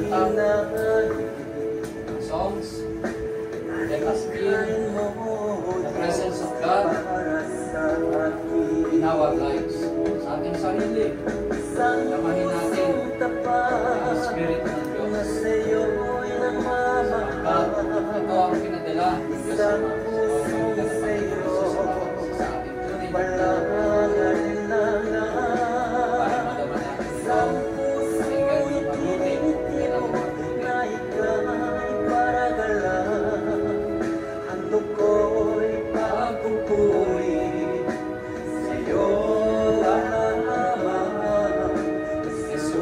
kanta, songs, let us feel the presence of God in our lives. Sa ating sarili, lamahin natin ang Spirit ng Diyos. Sapagkat ito ang pinadala ng Diyos sa mga sa ating tunay na para madama natin ito, pakinggan yung mabuti, pakinggan yung mabuti. Handog ko'y pagpupuri sa'yo lamang, Jesus.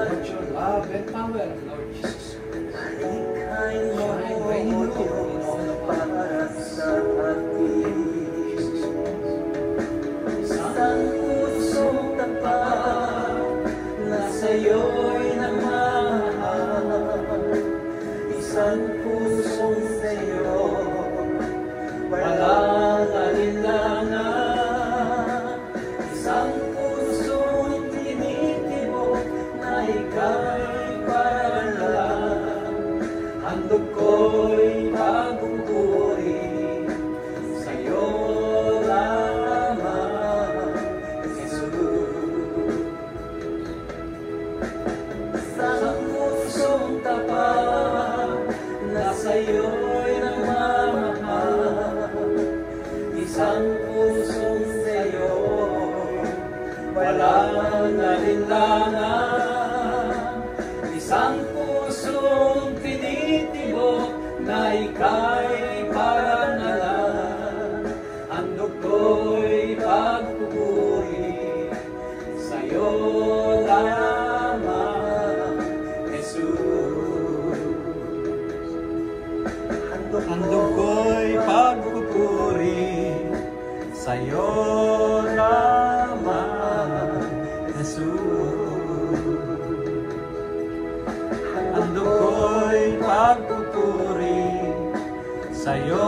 Let your love and power, Lord Jesus, shine right in all of our Isang pusong tapat na sa'yo'y nagmamahal, isang pusong sa'yo walang alinlangan, isang pusong tinitibok na ika'y paralan. Handog ko'y pagpupuri sa'yo lamang, Jesus. Isang pusong tapat na sa'yo'y nagmamahal, isang pusong sa'yo walang alinlangan, isang pusong tinitibok na ika'y parangalan. Handog ko'y pagpupuri sa'yo lamang, Jesus. Handog ko'y pagpupuri sa'yo lamang, Jesus. Handog ko'y pagpupuri sa'yo